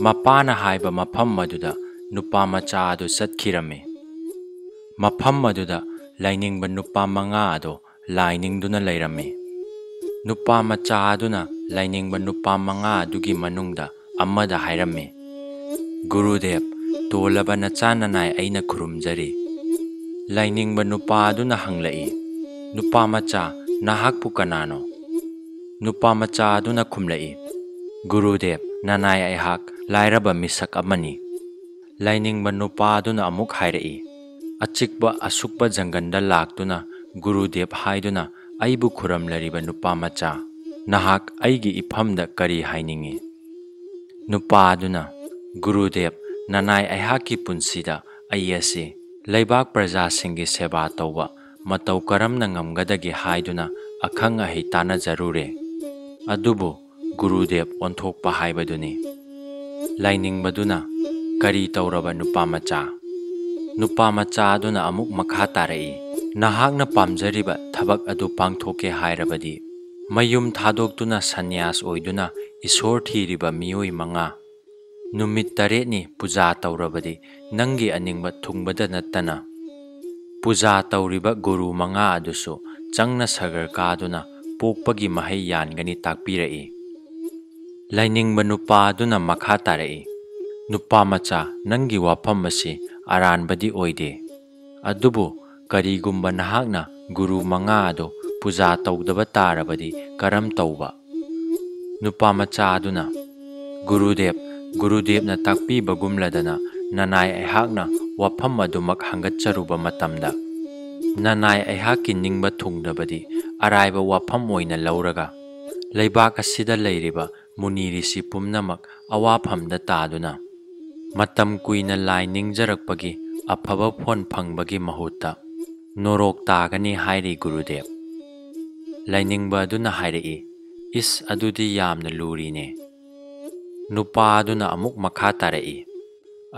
ꯃꯄꯥꯅ ꯍꯥꯏꯕ ꯃꯐꯝ ꯑꯗꯨꯗ ꯅꯨꯄꯥ ꯃꯆꯥ ꯑꯗꯨ ꯆꯠꯈꯤꯔꯝꯃꯤ꯫ ꯃꯐꯝ ꯑꯗꯨꯗ ꯂꯥꯏꯅꯤꯡꯕ ꯅꯨꯄꯥ 5 ꯑꯗꯨ ꯂꯥꯏꯅꯤꯡꯗꯨꯅ ꯂꯩꯔꯝꯃꯤ꯫ ꯅꯨꯄꯥ ꯃꯆꯥ ꯑꯗꯨꯅ ꯂꯥꯏꯅꯤꯡꯕ ꯅꯨꯄꯥ 5 ꯑꯗꯨꯒꯤ ꯃꯅꯨꯡꯗ ꯑꯃꯗ ꯍꯥꯏꯔꯝꯃꯤ, "ꯒꯨꯔꯨꯗꯦꯕ, ꯇꯣꯜꯂꯕ ꯅꯆꯥ ꯅꯅꯥꯏ ꯑꯩꯅ ꯈꯨꯔꯨꯝꯖꯔꯤ꯫" ꯂꯥꯏꯅꯤꯡꯕ ꯅꯨꯄꯥ ꯑꯗꯨꯅ ꯍꯪꯂꯛꯏ, "ꯅꯨꯄꯥ ꯃꯆꯥ, ꯅꯍꯥꯛꯄꯨ ꯀꯅꯥꯅꯣ?" ꯅꯨꯄꯥ ꯃꯆꯥ ꯑꯗꯨꯅ ꯈꯨꯝꯂꯛꯏ, "ꯒꯨꯔꯨꯗꯦꯕ, ꯅꯅꯥꯏ ꯑꯩꯍꯥꯛ ꯂꯥꯏꯔꯕ ꯃꯤꯁꯛ ꯑꯃꯅꯤ꯫" ꯂꯥꯏꯅꯤꯡꯕ ꯅꯨꯄꯥ ꯑꯗꯨꯅ ꯑꯃꯨꯛ ꯍꯥꯏꯔꯛꯏ, "ꯑꯆꯤꯛꯄ ꯑꯁꯨꯛꯄ ꯖꯪꯒꯟꯗ ꯂꯥꯛꯇꯨꯅ ꯒꯨꯔꯨꯗꯦꯕ ꯍꯥꯏꯗꯨꯅ ꯑꯩꯕꯨ ꯈꯨꯔꯝꯂꯔꯤꯕ ꯅꯨꯄꯥ ꯃꯆꯥ, ꯅꯍꯥꯛ ꯑꯩꯒꯤ ꯏꯐꯝꯗ ꯀꯔꯤ ꯍꯥꯏꯅꯤꯡꯏ?" ꯅꯨꯄꯥ ꯑꯗꯨꯅ, "ꯒꯨꯔꯨꯗꯦꯕ, ꯅꯅꯥꯏ ꯑꯩꯍꯥꯛꯀꯤ ꯄꯨꯟꯁꯤꯗ ꯑꯩ ꯑꯁꯤ ꯂꯩꯕꯥꯛ ꯄ꯭ꯔꯖꯥꯁꯤꯡꯒꯤ ꯁꯦꯕꯥ ꯇꯧꯕ ꯃꯇꯧ ꯀꯔꯝꯅ ꯉꯝꯒꯗꯒꯦ ꯍꯥꯏꯗꯨꯅ ꯑꯈꯪ ꯑꯍꯩ ꯇꯥꯟꯅꯖꯔꯨꯔꯦ꯫ ꯑꯗꯨꯕꯨ ꯒꯨꯔꯨꯗꯦꯕ ꯑꯣꯟꯊꯣꯛꯄ ꯍꯥꯏꯕꯗꯨꯅꯤ꯫" ꯂꯥꯏꯅꯤꯡꯕꯗꯨꯅ, "ꯀꯔꯤ ꯇꯧꯔꯕ ꯅꯨꯄꯥ ꯃꯆꯥ?" ꯅꯨꯄꯥ ꯃꯆꯥ ꯑꯗꯨꯅ ꯑꯃꯨꯛ ꯃꯈꯥ ꯇꯥꯔꯛꯏ, "ꯅꯍꯥꯛꯅ ꯄꯥꯝꯖꯔꯤꯕ ꯊꯕꯛ ꯑꯗꯨ ꯄꯥꯡꯊꯣꯛꯀꯦ ꯍꯥꯏꯔꯕꯗꯤ ꯃꯌꯨꯝ ꯊꯥꯗꯣꯛꯇꯨꯅ ꯁꯟꯅ꯭ꯌꯥꯁ ꯑꯣꯏꯗꯨꯅ ꯏꯁꯣꯔ ꯊꯤꯔꯤꯕ ꯃꯤꯑꯣꯏ 5, ꯅꯨꯃꯤꯠ 9ꯅꯤ ꯄꯨꯖꯥ ꯇꯧꯔꯕꯗꯤ ꯅꯪꯒꯤ ꯑꯅꯤꯡꯕ ꯊꯨꯡꯕꯗ ꯅꯠꯇꯅ ꯄꯨꯖꯥ ꯇꯧꯔꯤꯕ ꯒꯨꯔꯨ 5 ꯑꯗꯨꯁꯨ ꯆꯪꯅ ꯁꯒꯔ ꯀꯥꯗꯨꯅ ꯄꯣꯛꯄꯒꯤ ꯃꯍꯩ ꯌꯥꯟꯒꯅꯤ ꯇꯥꯛꯄꯤꯔꯛꯏ꯫ ꯂꯥꯏꯅꯤꯡꯕ ꯅꯨꯄꯥ ꯑꯗꯨꯅ ꯃꯈꯥ ꯇꯥꯔꯛꯏ, "ꯅꯨꯄꯥ ꯃꯆꯥ, ꯅꯪꯒꯤ ꯋꯥꯐꯝ ꯑꯁꯤ ꯑꯔꯥꯟꯕꯗꯤ ꯑꯣꯏꯗꯦ꯫ ꯑꯗꯨꯕꯨ ꯀꯔꯤꯒꯨꯝꯕ ꯅꯍꯥꯛꯅ ꯒꯨꯔꯨ 5 ꯑꯗꯨ ꯄꯨꯖꯥ ꯇꯧꯗꯕ ꯇꯥꯔꯕꯗꯤ ꯀꯔꯝ ꯇꯧꯕ?" ꯅꯨꯄꯥ ꯃꯆꯥ ꯑꯗꯨꯅ, "ꯒꯨꯔꯨꯗꯦꯕ, ꯒꯨꯔꯨꯗꯦꯕꯅ ꯇꯥꯛꯄꯤꯕꯒꯨꯝꯂꯗꯅ ꯅꯅꯥꯏ ꯑꯩꯍꯥꯛꯅ ꯋꯥꯐꯝ ꯑꯗꯨꯃꯛ ꯍꯪꯒꯠꯆꯔꯨꯕ ꯃꯇꯝꯗ ꯅꯅꯥꯏ ꯑꯩꯍꯥꯛꯀꯤ ꯅꯤꯡꯕ ꯊꯨꯡꯗꯕꯗꯤ ꯑꯔꯥꯏꯕ ꯋꯥꯐꯝ ꯑꯣꯏꯅ ꯂꯧꯔꯒ ꯂꯩꯕꯥꯛ ꯑꯁꯤꯗ ꯂꯩꯔꯤꯕ ꯃꯨꯅꯤ ꯔꯤꯁꯤ ꯄꯨꯝꯅꯃꯛ ꯑꯋꯥꯐꯝꯗ ꯇꯥꯗꯨꯅ ꯃꯇꯝ ꯀꯨꯏꯅ ꯂꯥꯏ ꯅꯤꯡꯖꯔꯛꯄꯒꯤ ꯑꯐꯕ ꯐꯣꯟ ꯐꯪꯕꯒꯤ ꯃꯍꯨꯠꯇ ꯅꯣꯔꯣꯛ ꯇꯥꯒꯅꯤ ꯍꯥꯏꯔꯤ ꯒꯨꯔꯨꯗꯦꯕ꯫ ꯂꯥꯏꯅꯤꯡꯕ ꯑꯗꯨꯅ ꯍꯥꯏꯔꯛꯏ, "ꯏꯁ, ꯑꯗꯨꯗꯤ ꯌꯥꯝꯅ ꯂꯨꯔꯤꯅꯦ꯫" ꯅꯨꯄꯥ ꯑꯗꯨꯅ ꯑꯃꯨꯛ ꯃꯈꯥ ꯇꯥꯔꯛꯏ,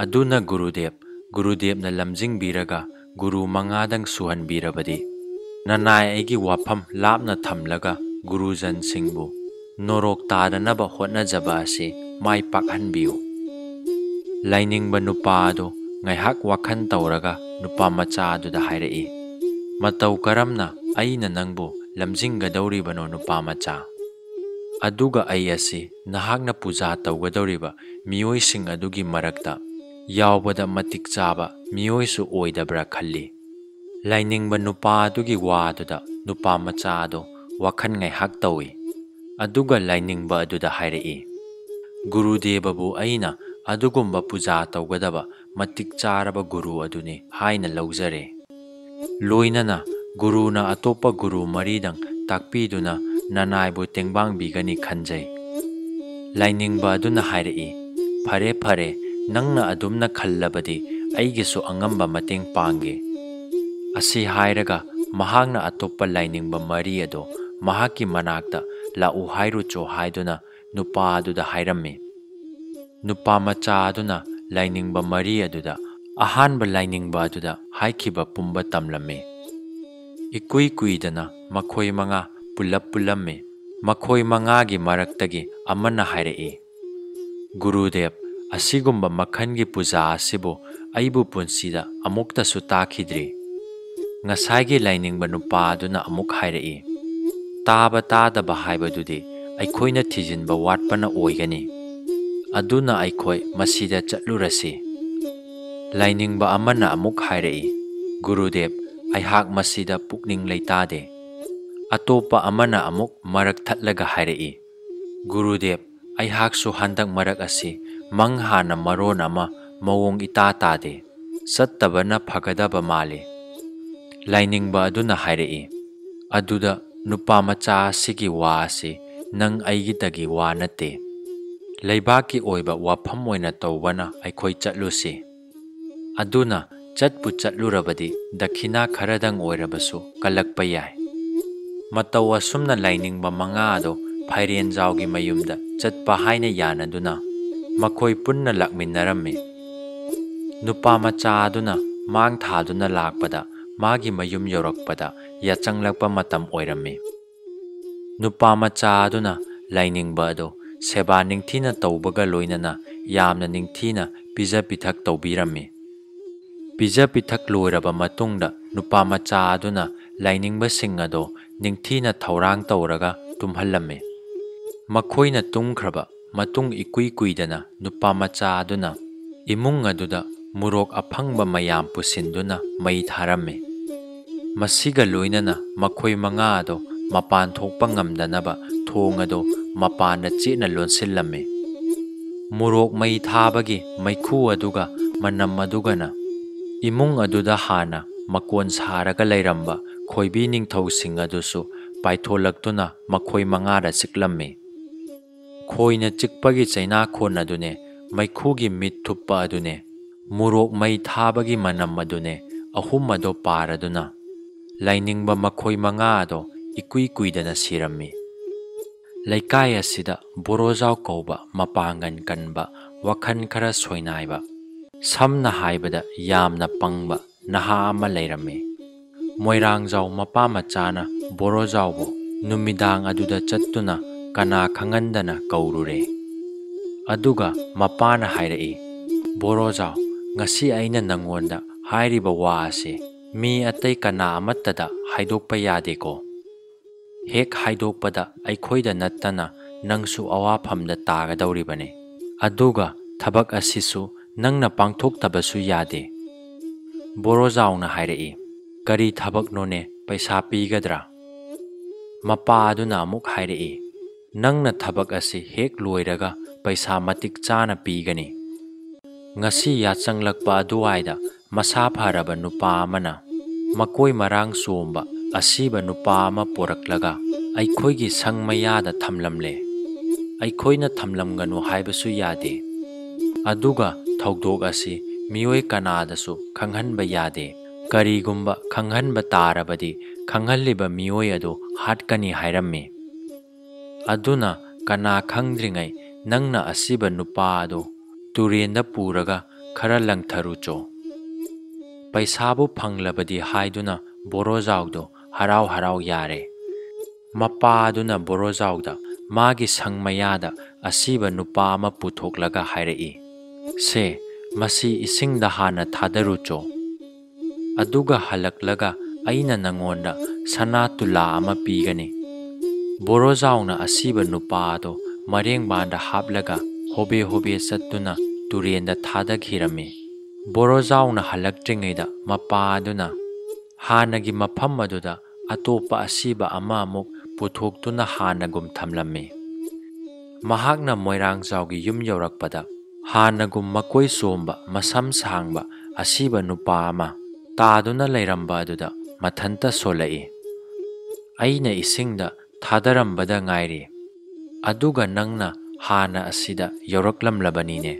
"ꯑꯗꯨꯅ ꯒꯨꯔꯨꯗꯦꯕ, ꯒꯨꯔꯨꯗꯦꯕꯅ ꯂꯝꯖꯤꯡꯕꯤꯔꯒ ꯒꯨꯔꯨ 5ꯗꯪ ꯁꯨꯍꯟꯕꯤꯔꯕꯗꯤ ꯅꯅꯥꯏ ꯑꯩꯒꯤ ꯋꯥꯐꯝ ꯂꯥꯞꯅ ꯊꯝꯂꯒ ꯒꯨꯔꯨꯖꯟꯁꯤꯡꯕꯨ ꯅꯣꯔꯣꯛ ꯇꯥꯗꯅꯕ ꯍꯣꯠꯅꯖꯕ ꯑꯁꯤ ꯃꯥꯏ ꯄꯥꯛꯍꯟꯕꯤꯌꯨ꯫" ꯂꯥꯏꯅꯤꯡꯕ ꯅꯨꯄꯥ ꯑꯗꯨ ꯉꯥꯏꯍꯥꯛ ꯋꯥꯈꯜ ꯇꯧꯔꯒ ꯅꯨꯄꯥ ꯃꯆꯥ ꯑꯗꯨꯗ ꯍꯥꯏꯔꯛꯏ, "ꯃꯇꯧ ꯀꯔꯝꯅ ꯑꯩꯅ ꯅꯪꯕꯨ ꯂꯝꯖꯤꯡꯒꯗꯧꯔꯤꯕꯅꯣ ꯅꯨꯄꯥ ꯃꯆꯥ? ꯑꯗꯨꯒ ꯑꯩ ꯑꯁꯤ ꯅꯍꯥꯛꯅ ꯄꯨꯖꯥ ꯇꯧꯒꯗꯧꯔꯤꯕ ꯃꯤꯑꯣꯏꯁꯤꯡ ꯑꯗꯨꯒꯤ ꯃꯔꯛꯇ ꯌꯥꯎꯕꯗ ꯃꯇꯤꯛ ꯆꯥꯕ ꯃꯤꯑꯣꯏꯁꯨ ꯑꯣꯏꯗꯕ꯭ꯔꯥ ꯈꯜꯂꯤ꯫" ꯂꯥꯏꯅꯤꯡꯕ ꯅꯨꯄꯥ ꯑꯗꯨꯒꯤ ꯋꯥꯗꯨꯗ ꯅꯨꯄꯥ ꯃꯆꯥ ꯑꯗꯨ ꯋꯥꯈꯜ ꯉꯥꯏꯍꯥꯛ ꯇꯧꯏ꯫ ꯑꯗꯨꯒ ꯂꯥꯏꯅꯤꯡꯕ ꯑꯗꯨꯗ ꯍꯥꯏꯔꯛꯏ, "ꯒꯨꯔꯨꯗꯦꯕꯕꯨ ꯑꯩꯅ ꯑꯗꯨꯒꯨꯝꯕ ꯄꯨꯖꯥ ꯇꯧꯒꯗꯕ ꯃꯇꯤꯛ ꯆꯥꯔꯕ ꯒꯨꯔꯨ ꯑꯗꯨꯅꯤ ꯍꯥꯏꯅ ꯂꯧꯖꯔꯦ꯫ ꯂꯣꯏꯅꯅ ꯒꯨꯔꯨꯅ ꯑꯇꯣꯞꯄ ꯒꯨꯔꯨ 3ꯗꯪ ꯇꯥꯛꯄꯤꯗꯨꯅ ꯅꯅꯥꯏꯕꯨ ꯇꯦꯡꯕꯥꯡꯕꯤꯒꯅꯤ ꯈꯟꯖꯩ꯫" ꯂꯥꯏꯅꯤꯡꯕ ꯑꯗꯨꯅ ꯍꯥꯏꯔꯛꯏ, "ꯐꯔꯦ ꯐꯔꯦ, ꯅꯪꯅ ꯑꯗꯨꯝꯅ ꯈꯜꯂꯕꯗꯤ ꯑꯩꯒꯤꯁꯨ ꯑꯉꯝꯕ ꯃꯇꯦꯡ ꯄꯥꯡꯒꯦ꯫" ꯑꯁꯤ ꯍꯥꯏꯔꯒ ꯃꯍꯥꯛꯅ ꯑꯇꯣꯞꯄ ꯂꯥꯏꯅꯤꯡꯕ 3 ꯑꯗꯨ ꯃꯍꯥꯛꯀꯤ ꯃꯅꯥꯛꯇ ꯂꯥꯛꯎ ꯍꯥꯏꯔꯨꯆꯣ ꯍꯥꯏꯗꯨꯅ ꯅꯨꯄꯥ ꯑꯗꯨꯗ ꯍꯥꯏꯔꯝꯃꯤ꯫ ꯅꯨꯄꯥ ꯃꯆꯥ ꯑꯗꯨꯅ ꯂꯥꯏꯅꯤꯡꯕ 3 ꯑꯗꯨꯗ ꯑꯍꯥꯟꯕ ꯂꯥꯏꯅꯤꯡꯕ ꯑꯗꯨꯗ ꯍꯥꯏꯈꯤꯕ ꯄꯨꯝꯕ ꯇꯝꯂꯝꯃꯤ꯫ ꯏꯀꯨꯏ ꯀꯨꯏꯗꯅ ꯃꯈꯣꯏ 5 ꯄꯨꯜꯂꯞ ꯄꯨꯜꯂꯝꯃꯤ꯫ ꯃꯈꯣꯏ 5ꯒꯤ ꯃꯔꯛꯇꯒꯤ ꯑꯃꯅ ꯍꯥꯏꯔꯛꯏ, "ꯒꯨꯔꯨꯗꯦꯕ, ꯑꯁꯤꯒꯨꯝꯕ ꯃꯈꯜꯒꯤ ꯄꯨꯖꯥ ꯑꯁꯤꯕꯨ ꯑꯩꯕꯨ ꯄꯨꯟꯁꯤꯗ ꯑꯃꯨꯛꯇꯁꯨ ꯇꯥꯈꯤꯗ꯭ꯔꯤ꯫" ꯉꯁꯥꯏꯒꯤ ꯂꯥꯏꯅꯤꯡꯕ ꯅꯨꯄꯥ ꯑꯗꯨꯅ ꯑꯃꯨꯛ ꯍꯥꯏꯔꯛꯏ, "ꯇꯥꯕ ꯇꯥꯗꯕ ꯍꯥꯏꯕꯗꯨꯗꯤ ꯑꯩꯈꯣꯏꯅ ꯊꯤꯖꯤꯟꯕ ꯋꯥꯠꯄꯅ ꯑꯣꯏꯒꯅꯤ꯫ ꯑꯗꯨꯅ ꯑꯩꯈꯣꯏ ꯃꯁꯤꯗ ꯆꯠꯂꯨꯔꯁꯤ꯫" ꯂꯥꯏꯅꯤꯡꯕ ꯑꯃꯅ ꯑꯃꯨꯛ ꯍꯥꯏꯔꯛꯏ, "ꯒꯨꯔꯨꯗꯦꯕ, ꯑꯩꯍꯥꯛ ꯃꯁꯤꯗ ꯄꯨꯛꯅꯤꯡ ꯂꯩꯇꯥꯗꯦ꯫" ꯑꯇꯣꯞꯄ ꯑꯃꯅ ꯑꯃꯨꯛ ꯃꯔꯛ ꯊꯠꯂꯒ ꯍꯥꯏꯔꯛꯏ, "ꯒꯨꯔꯨꯗꯦꯕ, ꯑꯩꯍꯥꯛꯁꯨ ꯍꯟꯗꯛ ꯃꯔꯛ ꯑꯁꯤ ꯃꯪ ꯍꯥꯟꯅ ꯃꯔꯣꯟ ꯑꯃ ꯃꯑꯣꯡ ꯏꯇꯥ ꯇꯥꯗꯦ, ꯆꯠꯇꯕꯅ ꯐꯒꯗꯕ ꯃꯥꯜꯂꯤ꯫" ꯂꯥꯏꯅꯤꯡꯕ ꯑꯗꯨꯅ ꯍꯥꯏꯔꯛꯏ, "ꯑꯗꯨꯗ ꯅꯨꯄꯥ ꯃꯆꯥ ꯑꯁꯤꯒꯤ ꯋꯥ ꯑꯁꯤ ꯅꯪ ꯑꯩꯒꯤꯇꯒꯤ ꯋꯥ ꯅꯠꯇꯦ꯫ ꯂꯩꯕꯥꯛꯀꯤ ꯑꯣꯏꯕ ꯋꯥꯐꯝ ꯑꯣꯏꯅ ꯇꯧꯕꯅ ꯑꯩꯈꯣꯏ ꯆꯠꯂꯨꯁꯤ꯫ ꯑꯗꯨꯅ ꯆꯠꯄꯨ ꯆꯠꯂꯨꯔꯕꯗꯤ ꯗꯈꯤꯅꯥ ꯈꯔꯗꯪ ꯑꯣꯏꯔꯕꯁꯨ ꯀꯜꯂꯛꯄ ꯌꯥꯏ꯫" ꯃꯇꯧ ꯑꯁꯨꯝꯅ ꯂꯥꯏꯅꯤꯡꯕ 5 ꯑꯗꯨ ꯐꯩꯔꯦꯟꯖꯥꯎꯒꯤ ꯃꯌꯨꯝꯗ ꯆꯠꯄ ꯍꯥꯏꯅ ꯌꯥꯅꯗꯨꯅ ꯃꯈꯣꯏ ꯄꯨꯟꯅ ꯂꯥꯛꯃꯤꯟꯅꯔꯝꯃꯤ꯫ ꯅꯨꯄꯥ ꯃꯆꯥ ꯑꯗꯨꯅ ꯃꯥꯡ ꯊꯥꯗꯨꯅ ꯂꯥꯛꯄꯗ ꯃꯥꯒꯤ ꯃꯌꯨꯝ ꯌꯧꯔꯛꯄꯗ ꯌꯥꯆꯪꯂꯛꯄ ꯃꯇꯝ ꯑꯣꯏꯔꯝꯃꯤ꯫ ꯅꯨꯄꯥ ꯃꯆꯥ ꯑꯗꯨꯅ ꯂꯥꯏꯅꯤꯡꯕ ꯑꯗꯨ ꯁꯦꯕꯥ ꯅꯤꯡꯊꯤꯅ ꯇꯧꯕꯒ ꯂꯣꯏꯅꯅ ꯌꯥꯝꯅ ꯅꯤꯡꯊꯤꯅ ꯄꯤꯖ ꯄꯤꯊꯛ ꯇꯧꯕꯤꯔꯝꯃꯤ꯫ ꯄꯤꯖ ꯄꯤꯊꯛ ꯂꯣꯏꯔꯕ ꯃꯇꯨꯡꯗ ꯅꯨꯄꯥꯃꯆꯥ ꯑꯗꯨꯅ ꯂꯥꯏꯅꯤꯡꯕꯁꯤꯡ ꯑꯗꯣ ꯅꯤꯡꯊꯤꯅ ꯊꯧꯔꯥꯡ ꯇꯧꯔꯒ ꯇꯨꯝꯍꯜꯂꯝꯃꯤ꯫ ꯃꯈꯣꯏꯅ ꯇꯨꯝꯈ꯭ꯔꯕ ꯃꯇꯨꯡ ꯏꯀꯨꯏ ꯀꯨꯏꯗꯅ ꯅꯨꯄꯥꯃꯆꯥ ꯑꯗꯨꯅ ꯏꯃꯨꯡ ꯑꯗꯨꯗ ꯃꯣꯔꯣꯛ ꯑꯐꯪꯕ ꯃꯌꯥꯝ ꯄꯨꯁꯤꯟꯗꯨꯅ ꯃꯩ ꯊꯥꯔꯝꯃꯤ꯫ ꯃꯁꯤꯒ ꯂꯣꯏꯅꯅ ꯃꯈꯣꯏ ꯃꯉꯥ ꯑꯗꯣ ꯃꯄꯥꯟ ꯊꯣꯛꯄ ꯉꯝꯗꯅꯕ ꯊꯣꯡ ꯑꯗꯣ ꯃꯄꯥꯟꯗ ꯆꯦꯠꯅ ꯂꯣꯟꯁꯤꯜꯂꯝꯃꯤ꯫ ꯃꯣꯔꯣꯛ ꯃꯩ ꯊꯥꯕꯒꯤ ꯃꯩꯈꯨ ꯑꯗꯨꯒ ꯃꯅꯝ ꯑꯗꯨꯒꯅ ꯏꯃꯨꯡ ꯑꯗꯨꯗ ꯍꯥꯟꯅ ꯃꯀꯣꯟ ꯁꯥꯔꯒ ꯂꯩꯔꯝꯕ ꯈꯣꯏꯕꯤ ꯅꯤꯡꯊꯧꯁꯤꯡ ꯑꯗꯨꯁꯨ ꯄꯥꯏꯊꯣꯂꯛꯇꯨꯅ ꯃꯈꯣꯏ ꯃꯉꯥꯗ ꯆꯤꯛꯂꯝꯃꯤ꯫ ꯈꯣꯏꯅ ꯆꯤꯛꯄꯒꯤ ꯆꯩꯅꯥꯈꯣꯟ ꯑꯗꯨꯅꯦ, ꯃꯩꯈꯨꯒꯤ ꯃꯤꯠ ꯊꯨꯞꯄ ꯑꯗꯨꯅꯦ, ꯃꯣꯔꯣꯛ ꯃꯩ ꯊꯥꯕꯒꯤ ꯃꯅꯝ ꯑꯗꯨꯅꯦ, ꯑꯍꯨꯝ ꯑꯗꯣ ꯄꯥꯔꯗꯨꯅ ꯂꯥꯏꯅꯤꯡꯕ ꯃꯈꯣꯏ ꯃꯉꯥ ꯑꯗꯣ ꯏꯀꯨꯏ ꯀꯨꯏꯗꯅ ꯁꯤꯔꯝꯃꯤ꯫ ꯂꯩꯀꯥꯏ ꯑꯁꯤꯗ ꯕꯣꯔꯣꯖꯥꯎ ꯀꯧꯕ ꯃꯄꯥꯡꯒꯜ ꯀꯟꯕ, ꯋꯥꯈꯜ ꯈꯔ ꯁꯣꯏꯅꯥꯏꯕ, ꯁꯝꯅ ꯍꯥꯏꯕꯗ ꯌꯥꯝꯅ ꯄꯪꯕ ꯅꯍꯥ ꯑꯃ ꯂꯩꯔꯝꯃꯤ꯫ ꯃꯣꯏꯔꯥꯡꯖꯥꯎ ꯃꯄꯥꯃꯆꯥꯅ ꯕꯣꯔꯣꯖꯥꯎꯕꯨ ꯅꯨꯃꯤꯗꯥꯡ ꯑꯗꯨꯗ ꯆꯠꯇꯨꯅ ꯀꯅꯥ ꯈꯪꯍꯟꯗꯅ ꯀꯧꯔꯨꯔꯦ꯫ ꯑꯗꯨꯒ ꯃꯄꯥꯅ ꯍꯥꯏꯔꯛꯏ, "ꯕꯣꯔꯣꯖꯥꯎ, ꯉꯁꯤ ꯑꯩꯅ ꯅꯉꯣꯟꯗ ꯍꯥꯏꯔꯤꯕ ꯋꯥ ꯑꯁꯤ ꯃꯤ ꯑꯇꯩ ꯀꯅꯥ ꯑꯃꯠꯇꯗ ꯍꯥꯏꯗꯣꯛꯄ ꯌꯥꯗꯦꯀꯣ꯫ ꯍꯦꯛ ꯍꯥꯏꯗꯣꯛꯄꯗ ꯑꯩꯈꯣꯏꯗ ꯅꯠꯇꯅ ꯅꯪꯁꯨ ꯑꯋꯥꯐꯝꯗ ꯇꯥꯒꯗꯧꯔꯤꯕꯅꯤ꯫ ꯑꯗꯨꯒ ꯊꯕꯛ ꯑꯁꯤꯁꯨ ꯅꯪꯅ ꯄꯥꯡꯊꯣꯛꯇꯕꯁꯨ ꯌꯥꯗꯦ"꯫ ꯕꯣꯔꯣꯖꯥꯎꯅ ꯍꯥꯏꯔꯛꯏ, "ꯀꯔꯤ ꯊꯕꯛꯅꯣꯅꯦ, ꯄꯩꯁꯥ ꯄꯤꯒꯗ꯭ꯔꯥ"? ꯃꯄꯥ ꯑꯗꯨꯅ ꯑꯃꯨꯛ ꯍꯥꯏꯔꯛꯏ, "ꯅꯪꯅ ꯊꯕꯛ ꯑꯁꯤ ꯍꯦꯛ ꯂꯣꯏꯔꯒ ꯄꯩꯁꯥ ꯃꯇꯤꯛ ꯆꯥꯅ ꯄꯤꯒꯅꯤ"꯫ ꯉꯁꯤ ꯌꯥꯆꯪꯂꯛꯄ ꯑꯗꯨꯋꯥꯏꯗ ꯃꯁꯥ ꯐꯔꯕ ꯅꯨꯄꯥ ꯑꯃꯅ ꯃꯀꯣꯏ ꯃꯔꯥꯡ ꯆꯣꯝꯕ ꯑꯁꯤꯕ ꯅꯨꯄꯥ ꯑꯃ ꯄꯣꯔꯛꯂꯒ ꯑꯩꯈꯣꯏꯒꯤ ꯁꯪ ꯃꯌꯥꯗ ꯊꯝꯂꯝꯂꯦ꯫ ꯑꯩꯈꯣꯏꯅ ꯊꯝꯂꯝꯒꯅꯨ ꯍꯥꯏꯕꯁꯨ ꯌꯥꯗꯦ꯫ ꯑꯗꯨꯒ ꯊꯧꯗꯣꯛ ꯑꯁꯤ ꯃꯤꯑꯣꯏ ꯀꯅꯥꯗꯁꯨ ꯈꯪꯍꯟꯕ ꯌꯥꯗꯦ꯫ ꯀꯔꯤꯒꯨꯝꯕ ꯈꯪꯍꯟꯕ ꯇꯥꯔꯕꯗꯤ ꯈꯪꯍꯜꯂꯤꯕ ꯃꯤꯑꯣꯏ ꯑꯗꯨ ꯍꯥꯠꯀꯅꯤ ꯍꯥꯏꯔꯝꯃꯤ꯫ ꯑꯗꯨꯅ ꯀꯅꯥ ꯈꯪꯗ꯭ꯔꯤꯉꯩ ꯅꯪꯅ ꯑꯁꯤꯕ ꯅꯨꯄꯥ ꯑꯗꯨ ꯇꯨꯔꯦꯟꯗ ꯄꯨꯔꯒ ꯈꯔ ꯂꯪꯊꯔꯨꯆꯣ꯫ ꯄꯩꯁꯥꯕꯨ ꯐꯪꯂꯕꯗꯤ ꯍꯥꯏꯗꯨꯅ ꯕꯣꯔꯣꯖꯥꯎꯗꯣ ꯍꯔꯥꯎ ꯍꯔꯥꯎ ꯌꯥꯔꯦ꯫ ꯃꯄꯥ ꯑꯗꯨꯅ ꯕꯣꯔꯣꯖꯥꯎꯗ ꯃꯥꯒꯤ ꯁꯪ ꯃꯌꯥꯗ ꯑꯁꯤꯕ ꯅꯨꯄꯥ ꯑꯃ ꯄꯨꯊꯣꯛꯂꯒ ꯍꯥꯏꯔꯛꯏ, "ꯁꯦ, ꯃꯁꯤ ꯏꯁꯤꯡꯗ ꯍꯥꯟꯅ ꯊꯥꯗꯔꯨꯆꯣ꯫ ꯑꯗꯨꯒ ꯍꯜꯂꯛꯂꯒ ꯑꯩꯅ ꯅꯉꯣꯟꯗ ꯁꯅꯥ ꯇꯨꯂꯥ ꯑꯃ ꯄꯤꯒꯅꯤ"꯫ ꯕꯣꯔꯣꯖꯥꯎꯅ ꯑꯁꯤꯕ ꯅꯨꯄꯥ ꯑꯗꯣ ꯃꯔꯦꯡꯕꯥꯟꯗ ꯍꯥꯞꯂꯒ ꯍꯣꯕꯦ ꯍꯣꯕꯦ ꯆꯠꯇꯨꯅ ꯇꯨꯔꯦꯟꯗ ꯊꯥꯗꯈꯤꯔꯝꯃꯤ꯫ ꯕꯣꯔꯣꯖꯥꯎꯅ ꯍꯜꯂꯛꯇ꯭ꯔꯤꯉꯩꯗ ꯃꯄꯥ ꯑꯗꯨꯅ ꯍꯥꯟꯅꯒꯤ ꯃꯐꯝ ꯑꯗꯨꯗ ꯑꯇꯣꯞꯄ ꯑꯁꯤꯕ ꯑꯃ ꯑꯃꯨꯛ ꯄꯨꯊꯣꯛꯇꯨꯅ ꯍꯥꯟꯅꯒꯨꯝ ꯊꯝꯂꯝꯃꯤ꯫ ꯃꯍꯥꯛꯅ ꯃꯣꯏꯔꯥꯡꯖꯥꯎꯒꯤ ꯌꯨꯝ ꯌꯧꯔꯛꯄꯗ ꯍꯥꯟꯅꯒꯨꯝ ꯃꯀꯣꯏ ꯆꯣꯝꯕ ꯃꯁꯝ ꯁꯥꯡꯕ ꯑꯁꯤꯕ ꯅꯨꯄꯥ ꯑꯃ ꯇꯥꯗꯨꯅ ꯂꯩꯔꯝꯕ ꯑꯗꯨꯗ ꯃꯊꯟꯇ ꯁꯣꯜꯂꯛꯏ꯫ "ꯑꯩꯅ ꯏꯁꯤꯡꯗ ꯊꯥꯗꯔꯝꯕꯗ ꯉꯥꯏꯔꯤ, ꯑꯗꯨꯒ ꯅꯪꯅ ꯍꯥꯟꯅ ꯑꯁꯤꯗ ꯌꯧꯔꯛꯂꯝꯂꯕꯅꯤꯅꯦ"꯫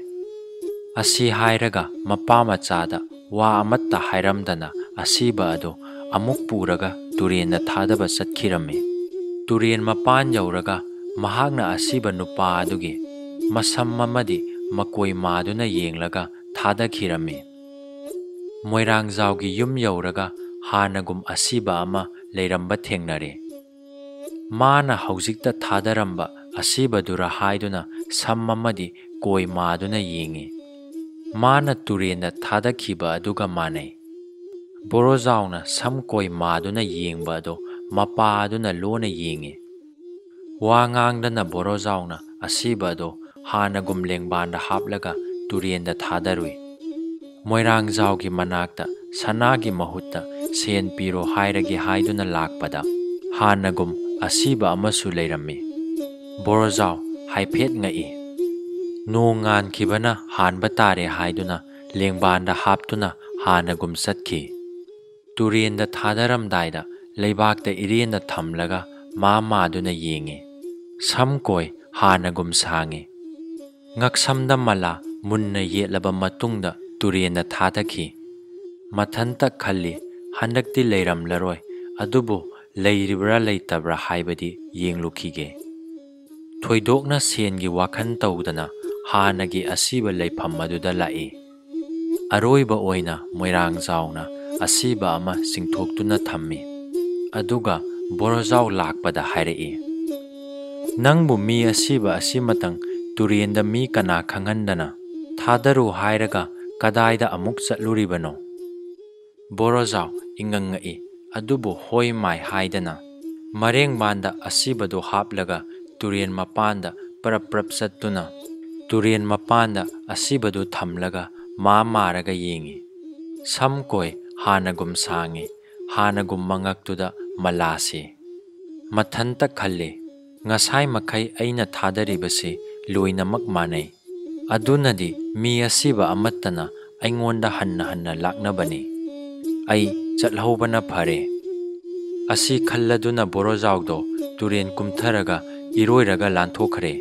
ꯑꯁꯤ ꯍꯥꯏꯔꯒ ꯃꯄꯥꯃꯆꯥꯗ ꯋꯥ ꯑꯃꯠꯇ ꯍꯥꯏꯔꯝꯗꯅ ꯑꯁꯤꯕ ꯑꯗꯨ ꯑꯃꯨꯛ ꯄꯨꯔꯒ ꯇꯨꯔꯦꯟꯗ ꯊꯥꯗꯕ ꯆꯠꯈꯤꯔꯝꯃꯤ꯫ ꯇꯨꯔꯦꯟ ꯃꯄꯥꯟ ꯌꯧꯔꯒ ꯃꯍꯥꯛꯅ ꯑꯁꯤꯕ ꯅꯨꯄꯥ ꯑꯗꯨꯒꯤ ꯃꯁꯝ ꯑꯃꯗꯤ ꯃꯀꯣꯏ ꯃꯥꯗꯨꯅ ꯌꯦꯡꯂꯒ ꯊꯥꯗꯈꯤꯔꯝꯃꯤ꯫ ꯃꯣꯏꯔꯥꯡꯖꯥꯎꯒꯤ ꯌꯨꯝ ꯌꯧꯔꯒ ꯍꯥꯟꯅꯒꯨꯝ ꯑꯁꯤꯕ ꯑꯃ ꯂꯩꯔꯝꯕ ꯊꯦꯡꯅꯔꯦ꯫ ꯃꯥꯅ ꯍꯧꯖꯤꯛꯇ ꯊꯥꯗꯔꯝꯕ ꯑꯁꯤꯕꯗꯨꯔ ꯍꯥꯏꯗꯨꯅ ꯁꯝ ꯑꯃꯗꯤ ꯀꯣꯏ ꯃꯥꯗꯨꯅ ꯌꯦꯡꯉꯤ꯫ ꯃꯥꯅ ꯇꯨꯔꯦꯟꯗ ꯊꯥꯗꯈꯤꯕ ꯑꯗꯨꯒ ꯃꯥꯟꯅꯩ꯫ ꯕꯣꯔꯣꯖꯥꯎꯅ ꯁꯝ ꯀꯣꯏ ꯃꯥꯗꯨꯅ ꯌꯦꯡꯕ ꯑꯗꯣ ꯃꯄꯥ ꯑꯗꯨꯅ ꯂꯣꯟꯅ ꯌꯦꯡꯉꯤ꯫ ꯋꯥ ꯉꯥꯡꯗꯅ ꯕꯣꯔꯣꯖꯥꯎꯅ ꯑꯁꯤꯕ ꯑꯗꯣ ꯍꯥꯟꯅꯒꯨꯝ ꯂꯦꯡꯕꯥꯟꯗ ꯍꯥꯞꯂꯒ ꯇꯨꯔꯦꯟꯗ ꯊꯥꯗꯔꯨꯏ꯫ ꯃꯣꯏꯔꯥꯡꯖꯥꯎꯒꯤ ꯃꯅꯥꯛꯇ ꯁꯅꯥꯒꯤ ꯃꯍꯨꯠꯇ ꯁꯦꯟ ꯄꯤꯔꯣ ꯍꯥꯏꯔꯒꯦ ꯍꯥꯏꯗꯨꯅ ꯂꯥꯛꯄꯗ ꯍꯥꯟꯅꯒꯨꯝ ꯑꯁꯤꯕ ꯑꯃꯁꯨ ꯂꯩꯔꯝꯃꯤ꯫ ꯕꯣꯔꯣꯖꯥꯎ ꯍꯥꯏꯐꯦꯠ ꯉꯛꯏ꯫ ꯅꯣꯡ ꯉꯥꯟꯈꯤꯕꯅ ꯍꯥꯟꯕ ꯇꯥꯔꯦ ꯍꯥꯏꯗꯨꯅ ꯂꯦꯡꯕꯥꯟꯗ ꯍꯥꯞꯇꯨꯅ ꯍꯥꯟꯅꯒꯨꯝ ꯆꯠꯈꯤ꯫ ꯇꯨꯔꯦꯟꯗ ꯊꯥꯗꯔꯝꯗꯥꯏꯗ ꯂꯩꯕꯥꯛꯇ ꯏꯔꯦꯟꯗ ꯊꯝꯂꯒ ꯃꯥꯗꯨꯅ ꯌꯦꯡꯉꯤ꯫ ꯁꯝ ꯀꯣꯏ ꯍꯥꯟꯅꯒꯨꯝ ꯁꯥꯡꯉꯤ꯫ ꯉꯛꯁꯝꯗ ꯃꯂꯥ ꯃꯨꯟꯅ ꯌꯦꯠꯂꯕ ꯃꯇꯨꯡꯗ ꯇꯨꯔꯦꯟꯗ ꯊꯥꯗꯈꯤ꯫ ꯃꯊꯟꯇ ꯈꯜꯂꯤ, ꯍꯟꯗꯛꯇꯤ ꯂꯩꯔꯝꯂꯔꯣꯏ, ꯑꯗꯨꯕꯨ ꯂꯩꯔꯤꯕ꯭ꯔꯥ ꯂꯩꯇꯕ꯭ꯔꯥ ꯍꯥꯏꯕꯗꯤ ꯌꯦꯡꯂꯨꯈꯤꯒꯦ꯫ ꯊꯣꯏꯗꯣꯛꯅ ꯁꯦꯟꯒꯤ ꯋꯥꯈꯜ ꯇꯧꯗꯅ ꯍꯥꯟꯅꯒꯤ ꯑꯁꯤꯕ ꯂꯩꯐꯝ ꯑꯗꯨꯗ ꯂꯥꯛꯏ꯫ ꯑꯔꯣꯏꯕ ꯑꯣꯏꯅ ꯃꯣꯏꯔꯥꯡꯖꯥꯎꯅ ꯑꯁꯤꯕ ꯑꯃ ꯆꯤꯡꯊꯣꯛꯇꯨꯅ ꯊꯝꯃꯤ꯫ ꯑꯗꯨꯒ ꯕꯣꯔꯣꯖꯥꯎ ꯂꯥꯛꯄꯗ ꯍꯥꯏꯔꯛꯏ, Nangbu mi asiba asimatang turienda mi kana khangendana thadaru hairaga kadaida amuk chatluribano. Borojao ingangai adubu hoi mai haidana mareng banda asibado haplaga turien mapanda prap chattuna turien mapanda asibado thamlaga maraga yengi. Samkoi hanagum sangi hanagum mangaktuda malasi. Mathanta khalle ngasai makai aina thadaribase loinamak manai. Adunadi mi asiba amattana aingonda hanna laknabani. Ai chatlhobana phare. Asi khalladuna Borojawdo turien kumtharaga iroiraga lanthokre.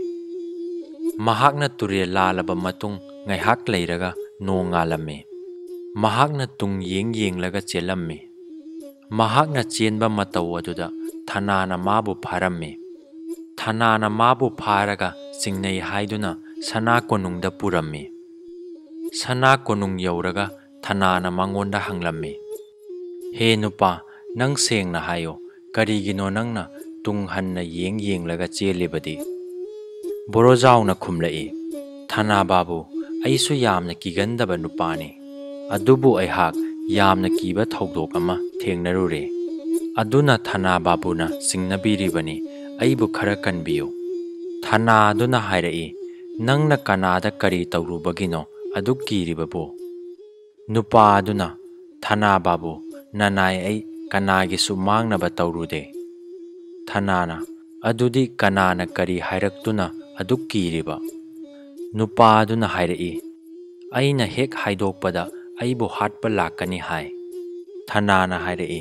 Mahakna turien lalaba matung ngaihak leiraga no ngalame. Mahakna tung yenglaga chelamme. Mahakna chenba mataw aduda thanana mabu pharamme. Thanana mabu pharaga singnei haiduna sana konungda puramme. Sana konung yauraga thanana mangonda hanglamme. He nupa nang sengna hayo karigino nangna tung hanna yenglaga chelibadi. Borojawna khumlai. Thana babu aisu yamna kigandaba nupani. Adubu aihak yamna kiba thaudok ama thengnarure. Aduna Thana babuna singnabiribani aibu khara kanbiyo. Thana aduna hairai nangna kanada kari taurubagino adu kiribabo. Nupa aduna Thana babu nanai ai kanagi sumangnaba taurude. Thanana adudi kanana kari hairaktuna adu kiriba. Nupa aduna hairai aina hek haidokpada aibu hatpa lakani hai. Thanana hairai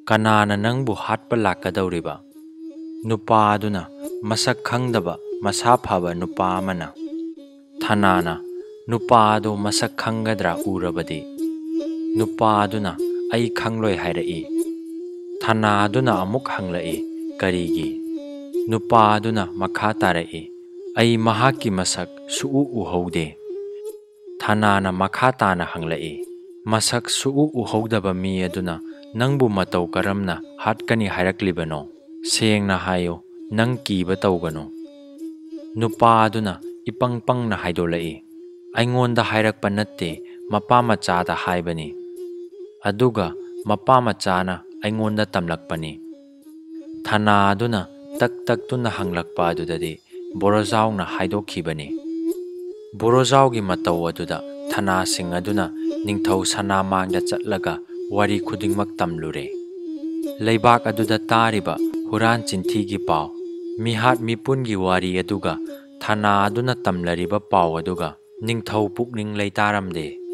kanana nangbu hatpa lakadauriba. Nupa aduna masak khangdaba masa phaba nupa amana. Thanana nupa adu masak khangadra urabadi. Nupa aduna ai khangloi hairai. Thana aduna amuk hanglai karigi. Nupa aduna makha tarai ai mahaki masak suu uhaude. Thanana makha tana hanglai masak suu uhaudaba mi aduna nangbu mataw karamna hatkani hairaklibano. Sengna hayo nang kiba tawgano. Nupa aduna ipangpangna haidolai. Aingonda hairakpa natte mapa machada haibani. Aduga mapa machana aingonda tamlakpani. Thana aduna tak tuna hanglakpa adudadi Borojawna haidokhibani. Borojawgi mataw aduda Thana sing aduna ningthau sana mangda chatlaga wari khudingmak tamlure. Leibak aduda tariba huran chinthigi paw mihat mipungi wari aduga Thana aduna tamlariba paw aduga ningthau pukning leitaramde.